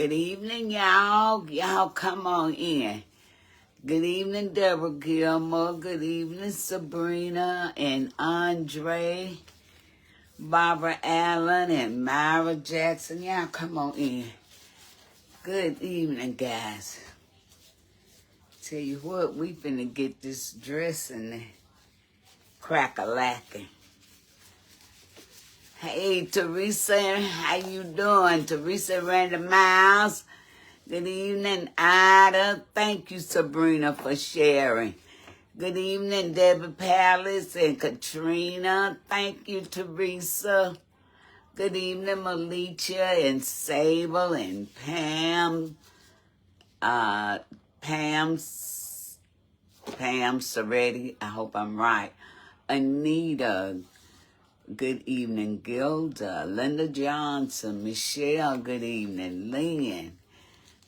Good evening, y'all. Y'all come on in. Good evening, Deborah Gilmore. Good evening, Sabrina and Andre, Barbara Allen and Myra Jackson. Y'all come on in. Good evening, guys. Tell you what, we finna get this dress and crack-a-lacking. Hey, Teresa, how you doing? Teresa Randy Miles. Good evening, Ida. Thank you, Sabrina, for sharing. Good evening, Debbie Palace and Katrina. Thank you, Teresa. Good evening, Malicia and Sable and Pam. Pam Soretti. I hope I'm right. Anita. Good evening, Gilda. Linda Johnson. Michelle, good evening. Lynn.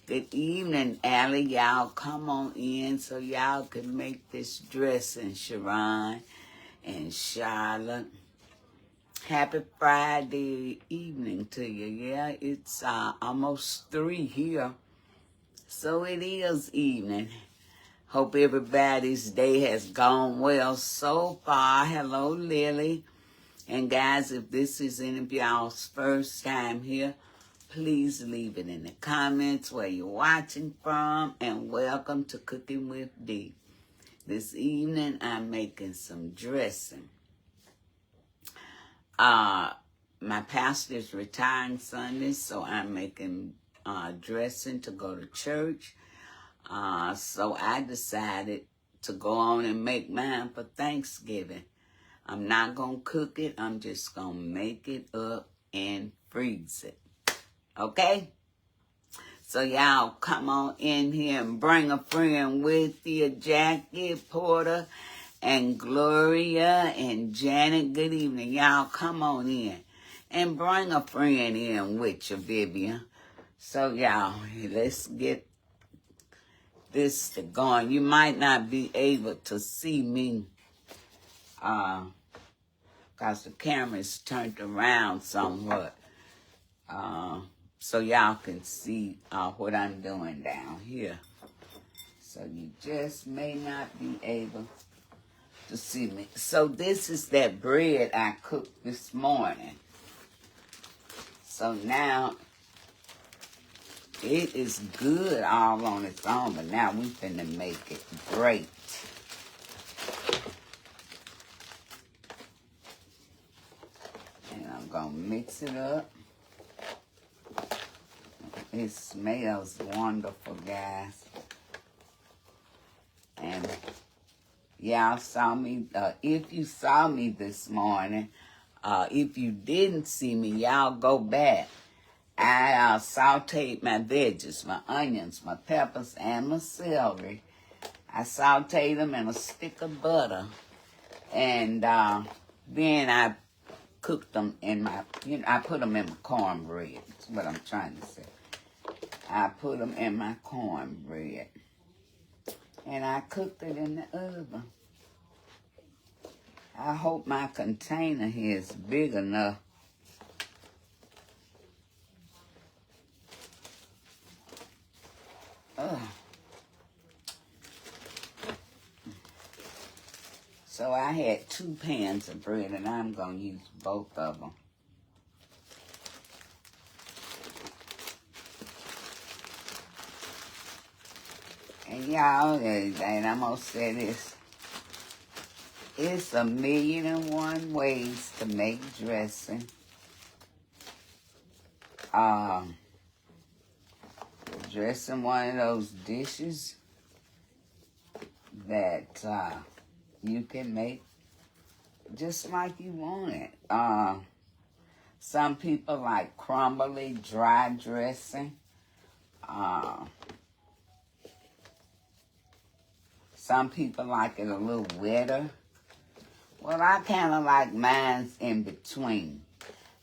Good evening, Allie. Y'all come on in so y'all can make this dressing, Sharon and Charlotte. Happy Friday evening to you. Yeah, it's almost 3 here. So it is evening. Hope everybody's day has gone well so far. Hello, Lily. And guys, if this is any of y'all's first time here, please leave it in the comments where you're watching from, and welcome to Cooking with Dee. This evening, I'm making some dressing. My pastor's retiring Sunday, so I'm making dressing to go to church. So I decided to go on and make mine for Thanksgiving. I'm not going to cook it. I'm just going to make it up and freeze it. Okay? So y'all come on in here and bring a friend with you. Jackie, Porter, and Gloria, and Janet. Good evening. Y'all come on in. And bring a friend in with you, Vivian. So y'all, let's get this going. You might not be able to see me. Because the camera is turned around somewhat. So y'all can see what I'm doing down here. So you just may not be able to see me. So this is that bread I cooked this morning. So now it is good all on its own, but now we finna make it great. And I'm gonna mix it up. It smells wonderful, guys. And y'all saw me, if you saw me this morning, if you didn't see me, y'all go back. I sauteed my veggies, my onions, my peppers, and my celery. I sauteed them in a stick of butter. And then I cooked them in my, I put them in my cornbread. That's what I'm trying to say. I put them in my cornbread. And I cooked it in the oven. I hope my container here is big enough. So I had 2 pans of bread, and I'm going to use both of them. And y'all, and I'm going to say this. It's 1,000,001 ways to make dressing. Dressing one of those dishes that you can make just like you want it. Some people like crumbly, dry dressing. Some people like it a little wetter. Well, I kind of like mine's in between.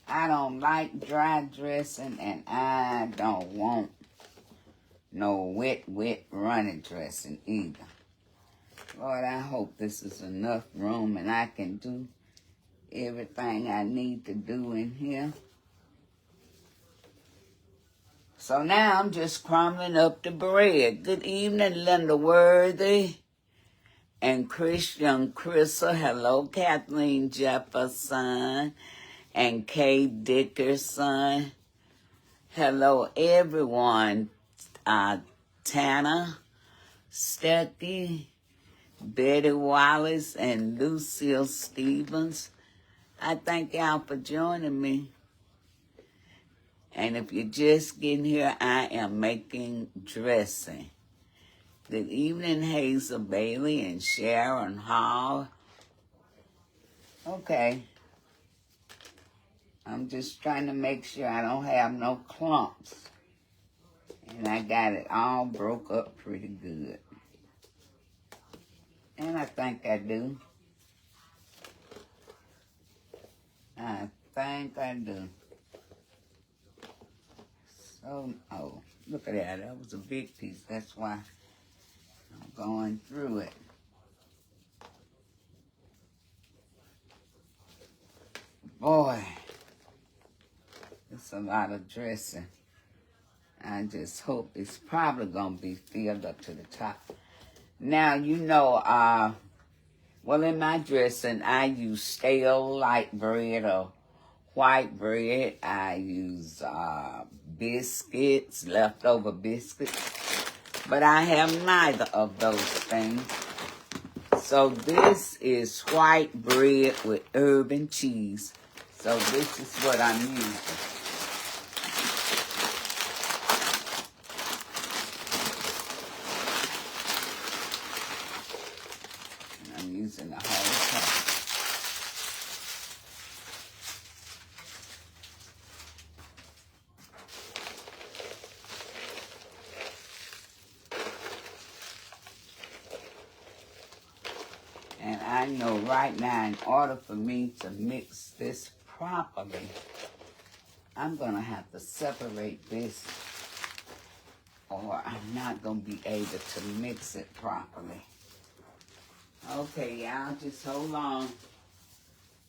I don't like dry dressing, and I don't want no wet, running dressing either. Lord, I hope this is enough room and I can do everything I need to do in here. So now I'm just crumbling up the bread. Good evening, Linda Worthy and Christian Crystal. Hello, Kathleen Jefferson and Kay Dickerson. Hello, everyone. Tana, Stucky, Betty Wallace, and Lucille Stevens. I thank y'all for joining me. And if you're just getting here, I am making dressing. Good evening, Hazel Bailey and Sharon Hall. Okay. I'm just trying to make sure I don't have no clumps. And I got it all broke up pretty good. And I think I do. I think I do. So, oh, look at that. That was a big piece. That's why I'm going through it. Boy, it's a lot of dressing. I just hope it's probably going to be filled up to the top. Now, you know, well, in my dressing, I use stale light bread or white bread. I use biscuits, leftover biscuits. But I have neither of those things. So this is white bread with herb and cheese. So this is what I'm using. Using the whole cup. And I know right now, in order for me to mix this properly, I'm going to have to separate this or I'm not going to be able to mix it properly. Okay, y'all, just hold on.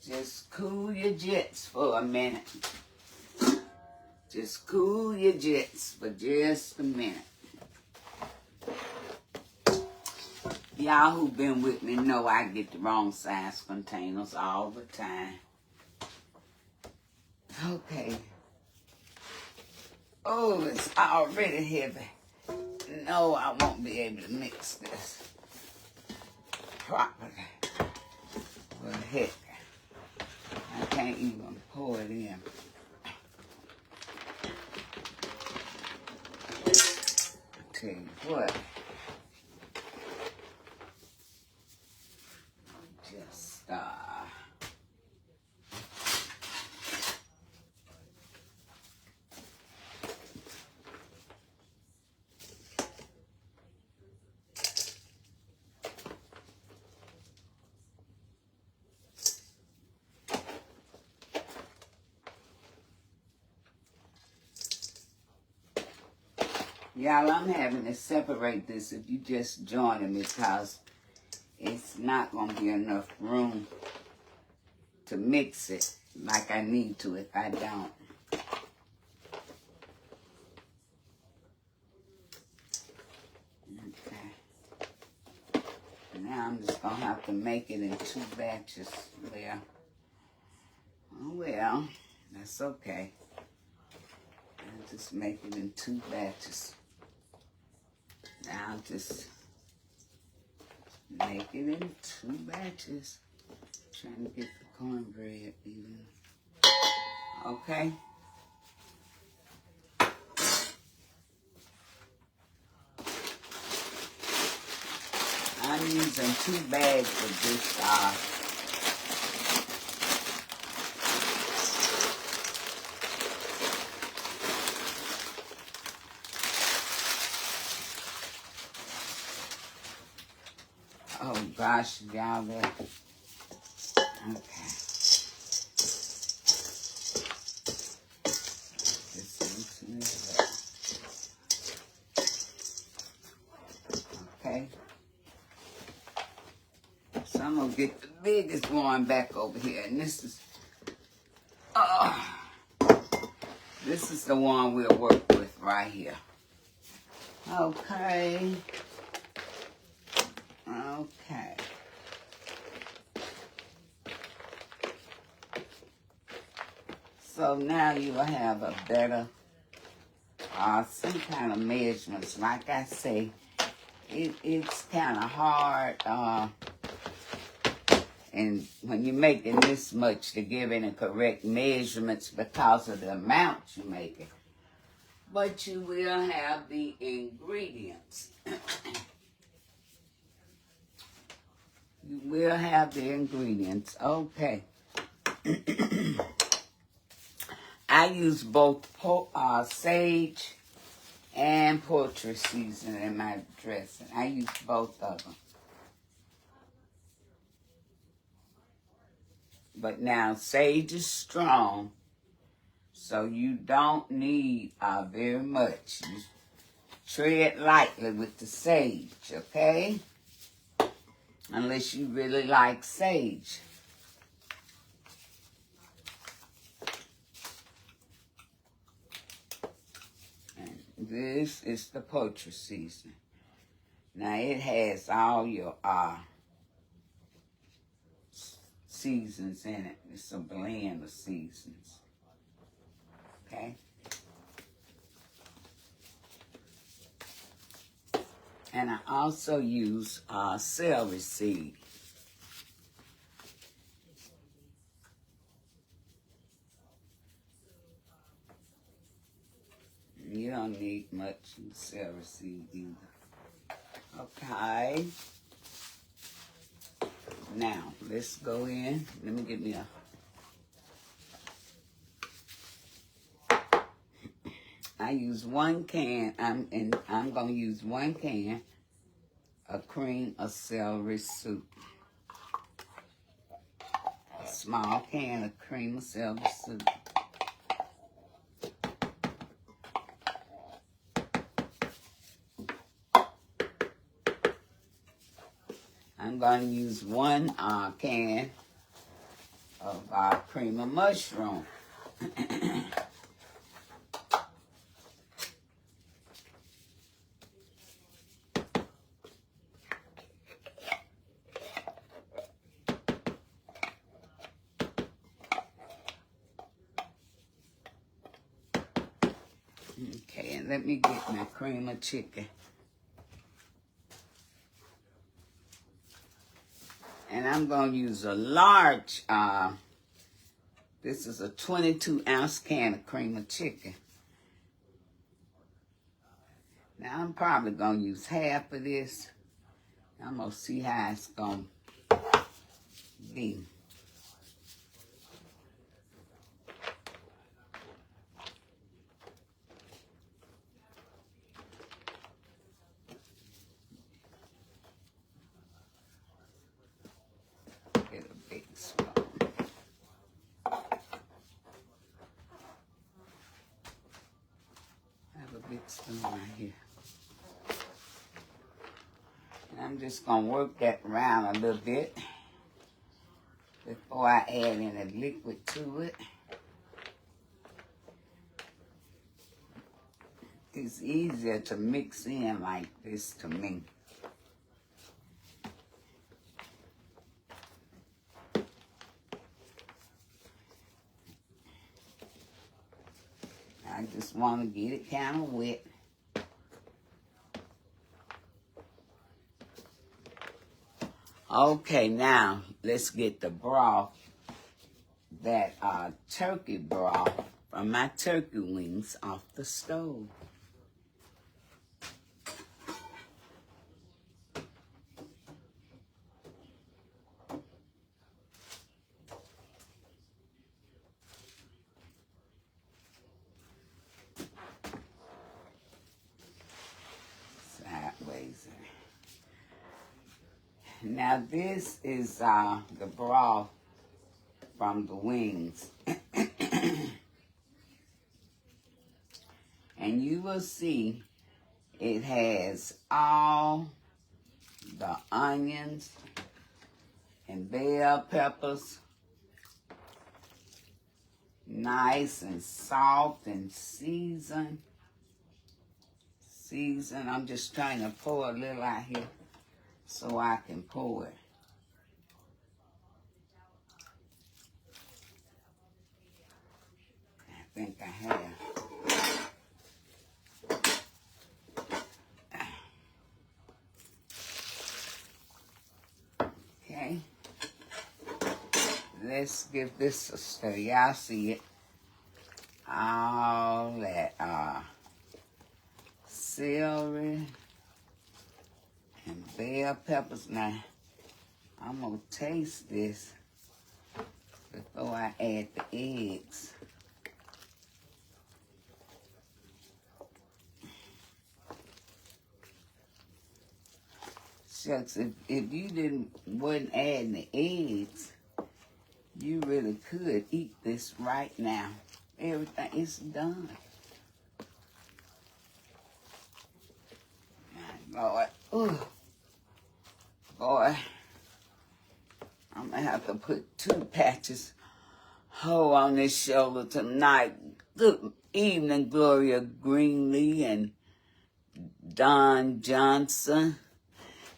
Just cool your jets for a minute. Just cool your jets for just a minute. Y'all who been with me know I get the wrong size containers all the time. Okay. Oh, it's already heavy. No, I won't be able to mix this properly. Well, heck, I can't even pour it in. I'll tell you what. Just, y'all, I'm having to separate this if you just joining me because it's not going to be enough room to mix it like I need to if I don't. Okay. Now I'm just going to have to make it in 2 batches there. Oh, well, that's okay. I'll just make it in 2 batches. Now I'll just make it in 2 batches. Trying to get the cornbread even. Okay. I'm using 2 bags of this oh gosh, y'all, that. Okay. Okay. So I'm going to get the biggest one back over here. And this is, This is the one we'll work with right here. Okay. Okay. So now you will have a better, some kind of measurements. Like I say, it's kind of hard, and when you're making this much to give any correct measurements because of the amount you're making. But you will have the ingredients. You will have the ingredients. Okay. I use both sage and poultry seasoning in my dressing. I use both of them. But now sage is strong, so you don't need very much. You tread lightly with the sage, okay? Unless you really like sage. And this is the poultry seasoning. Now it has all your seasons in it. It's a blend of seasons. Okay? And I also use celery seed. You don't need much celery seed either. Okay. Now, let's go in. Let me get me I use 1 can. I'm gonna use 1 can of cream of celery soup. A small can of cream of celery soup. I'm gonna use 1 can of cream of mushroom. Okay, and let me get my cream of chicken. And I'm going to use a large, this is a 22-ounce can of cream of chicken. Now, I'm probably going to use half of this. I'm going to see how it's going to be. Get a big spoon. I have a big spoon right here. And I'm just going to work that around a little bit before I add any liquid to it. It's easier to mix in like this to me. I just want to get it kind of wet. Okay, now let's get the broth, that turkey broth from my turkey wings off the stove. Sideways. Now this is the broth from the wings. And you will see it has all the onions and bell peppers Nice and soft and seasoned. I'm just trying to pour a little out here so I can pour it. I think I have. Okay. Let's give this a stir. Y'all see it. All that celery and bell peppers. Now, I'm going to taste this before I add the eggs. Shucks, if you wasn't adding the eggs, you really could eat this right now. Everything is done. Lord, ooh, boy, I'm gonna have to put 2 patches on this shoulder tonight. Good evening, Gloria Greenlee and Don Johnson.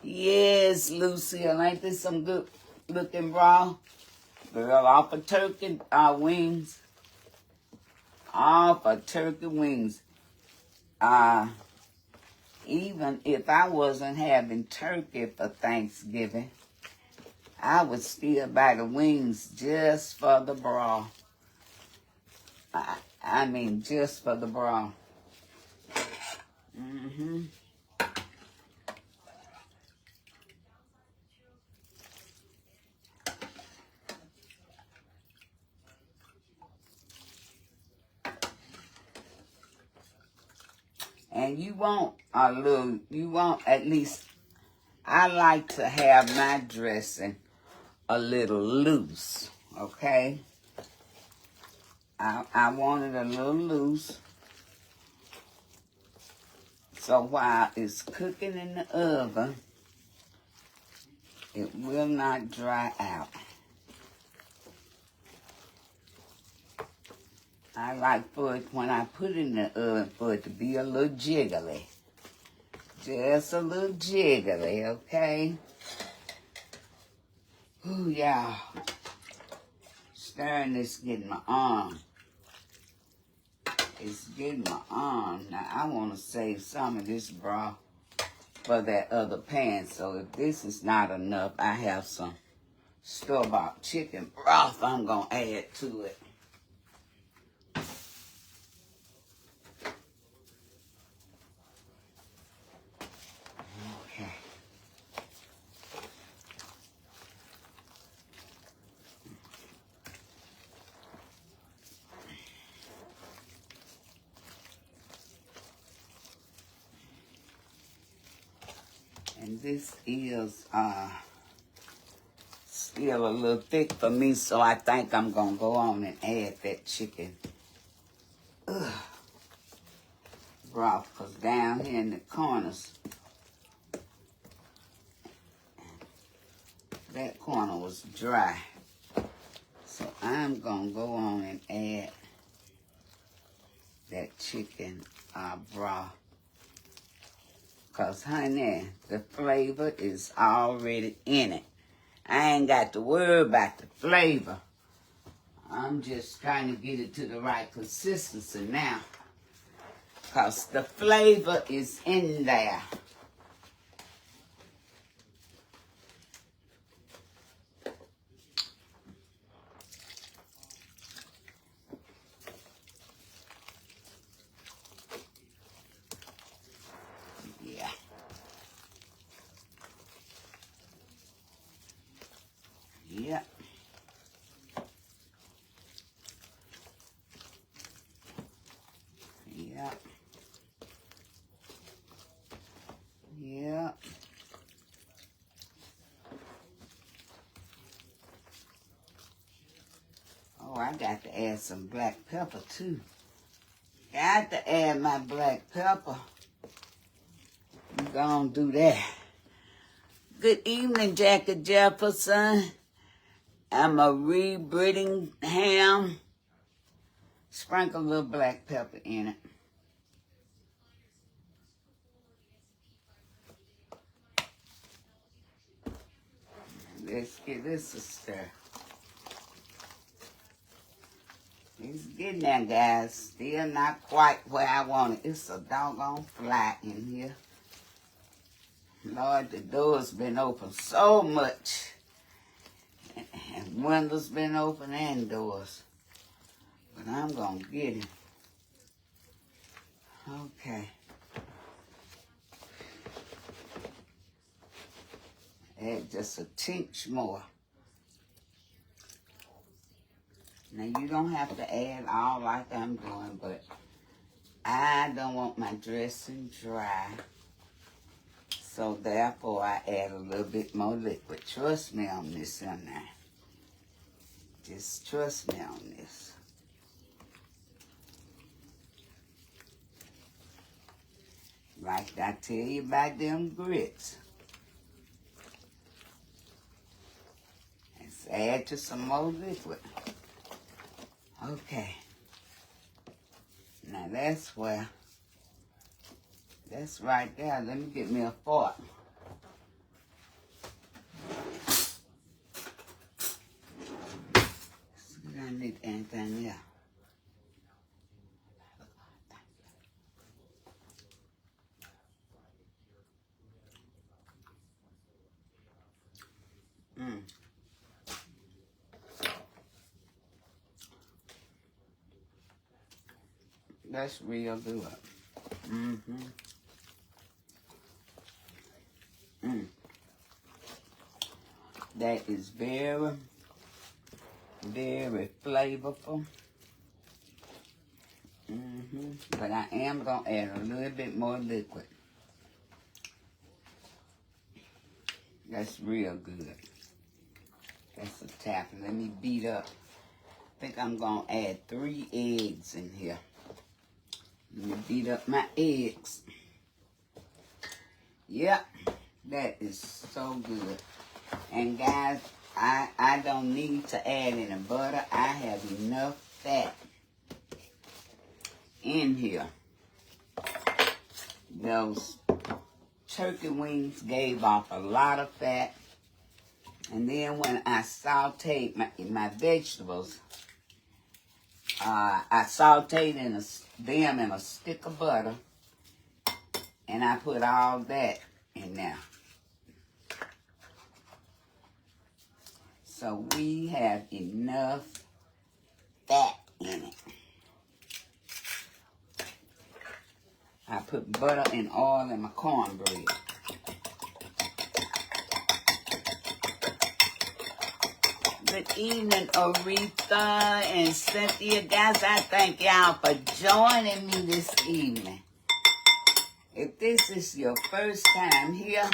Yes, Lucille, ain't this some good looking raw? Girl, off of turkey wings. Off of turkey wings. Even if I wasn't having turkey for Thanksgiving, I would still buy the wings just for the broth. I mean, just for the broth. And you want at least, I like to have my dressing a little loose, okay? I want it a little loose. So while it's cooking in the oven, it will not dry out. I like for it, when I put it in the oven, for it to be a little jiggly. Just a little jiggly, okay? Ooh, y'all. Stirring this, getting my arm. It's getting my arm. Now, I want to save some of this broth for that other pan. So if this is not enough, I have some store-bought chicken broth I'm going to add to it. Okay. And this is still a little thick for me, so I think I'm going to go on and add that chicken broth, because down here in the corners, that corner was dry. So I'm going to go on and add that chicken broth. Because, honey, the flavor is already in it. I ain't got to worry about the flavor. I'm just trying to get it to the right consistency now. Because the flavor is in there. Yeah. Yeah. Yeah. Yeah. Oh, I got to add some black pepper too. Got to add my black pepper. I'm gonna do that. Good evening, Jackie Jefferson and Marie Brittingham. Sprinkle a little black pepper in it. Let's give this a stir. It's getting there, guys. Still not quite where I want it. It's a doggone fly in here. Lord, the door's been open so much. And windows been open and doors. But I'm going to get it. Okay. Add just a tinge more. Now, you don't have to add all like I'm doing, but I don't want my dressing dry. So, therefore, I add a little bit more liquid. Trust me on this one now. Just trust me on this. Like I tell you about them grits. Let's add to some more liquid. Okay. Now that's right there. Let me get me a fork. I don't need anything there. That's real good. That is very, very flavorful. But I am going to add a little bit more liquid. That's real good. That's a tap. Let me beat up. I think I'm going to add 3 eggs in here. Let me beat up my eggs. Yep, that is so good. And guys, I don't need to add any butter. I have enough fat in here. Those turkey wings gave off a lot of fat. And then when I sauteed my vegetables, I sauteed them in a stick of butter, and I put all that in there. So we have enough fat in it. I put butter and oil in my cornbread. Good evening, Aretha and Cynthia. Guys, I thank y'all for joining me this evening. If this is your first time here,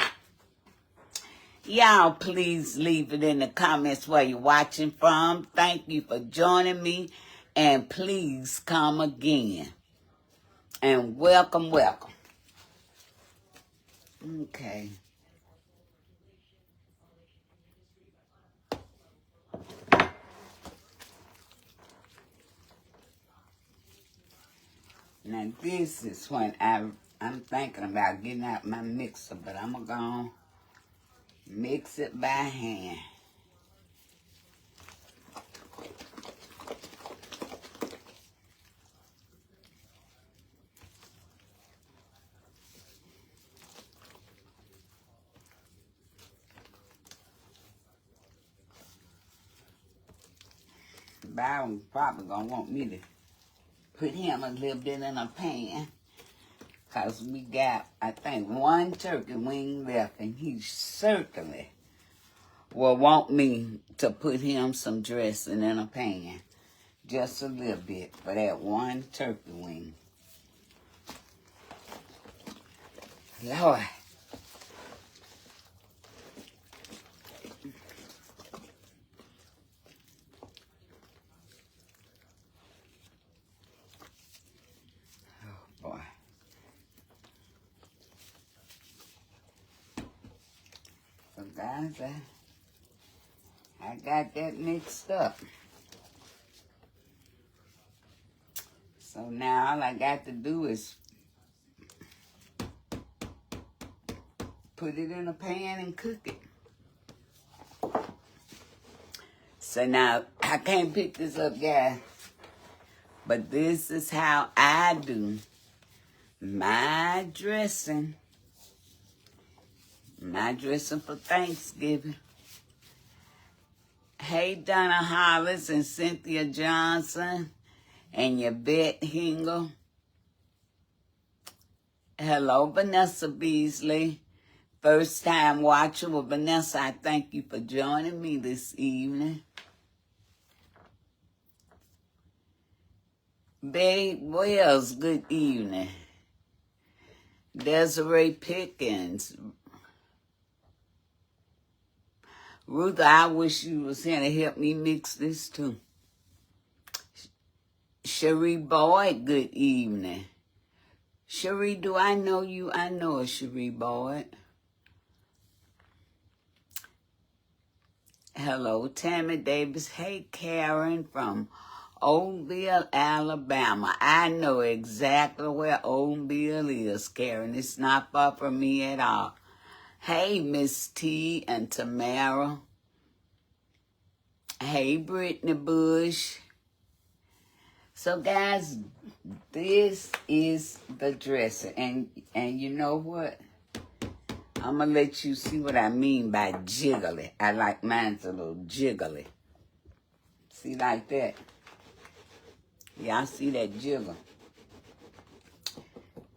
y'all please leave it in the comments where you're watching from. Thank you for joining me, and please come again. And welcome, welcome. Okay. Now this is when I'm thinking about getting out my mixer, but I'm going to mix it by hand. Byron probably going to want me to put him a little bit in a pan. Because we got, I think, 1 turkey wing left. And he certainly will want me to put him some dressing in a pan. Just a little bit for that 1 turkey wing. Lord. Oh, boy. So, guys, I got that mixed up. So now all I got to do is put it in a pan and cook it. So now, I can't pick this up, guys. But this is how I do my dressing. My dressing for Thanksgiving. Hey, Donna Hollis and Cynthia Johnson and Yvette Hingle. Hello, Vanessa Beasley. First time watcher. Well, Vanessa, I thank you for joining me this evening. Betty Wells, good evening. Desiree Pickens. Ruth, I wish you was here to help me mix this too. Cherie Boyd, good evening. Cherie, do I know you? I know a Cherie Boyd. Hello, Tammy Davis. Hey, Karen from Oldville, Alabama. I know exactly where Oldville is, Karen. It's not far from me at all. Hey, Miss T and Tamara. Hey, Brittany Bush. So, guys, this is the dresser. And you know what? I'm going to let you see what I mean by jiggly. I like mine's a little jiggly. See, like that. Y'all see that jiggle?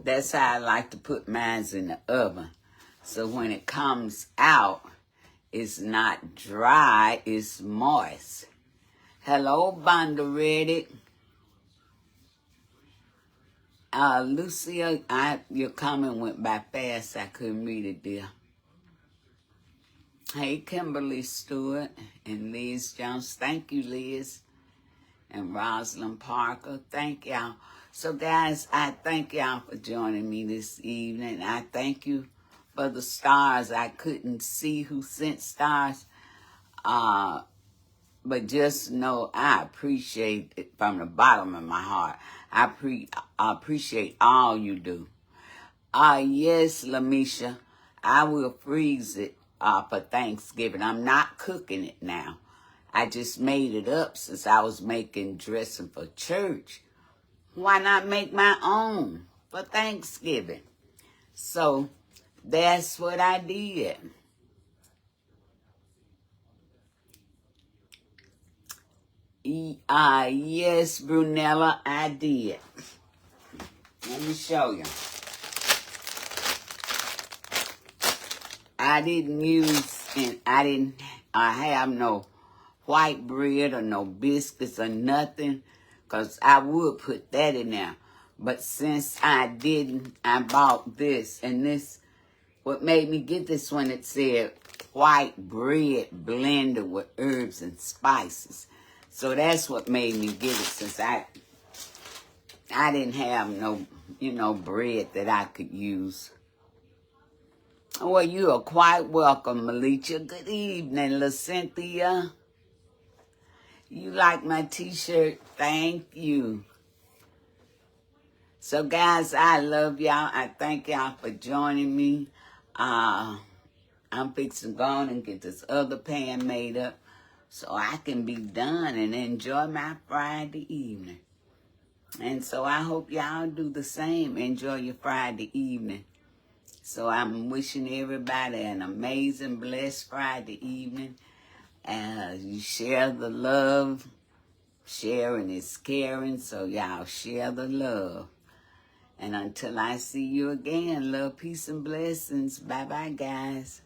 That's how I like to put mine in the oven. So when it comes out, it's not dry, it's moist. Hello, Bonda Reddick. Lucia, your comment went by fast. I couldn't read it, dear. Hey, Kimberly Stewart and Liz Jones. Thank you, Liz. And Rosalind Parker. Thank y'all. So, guys, I thank y'all for joining me this evening. I thank you for the stars. I couldn't see who sent stars. But just know I appreciate it from the bottom of my heart. I appreciate all you do. Yes, Lamisha, I will freeze it for Thanksgiving. I'm not cooking it now. I just made it up since I was making dressing for church. Why not make my own for Thanksgiving? So that's what I did. Yes, Brunella, I did. Let me show you. I didn't use, and I have no white bread or no biscuits or nothing, because I would put that in there. But since I didn't, I bought this, and this, what made me get this one, it said white bread blended with herbs and spices. So that's what made me get it, since I didn't have no, bread that I could use. Well, you are quite welcome, Malicia. Good evening, LaCynthia. You like my t-shirt? Thank you. So, guys, I love y'all. I thank y'all for joining me. I'm fixing to go on and get this other pan made up so I can be done and enjoy my Friday evening. And so I hope y'all do the same. Enjoy your Friday evening. So I'm wishing everybody an amazing, blessed Friday evening. You share the love. Sharing is caring, so y'all share the love. And until I see you again, love, peace, and blessings. Bye-bye, guys.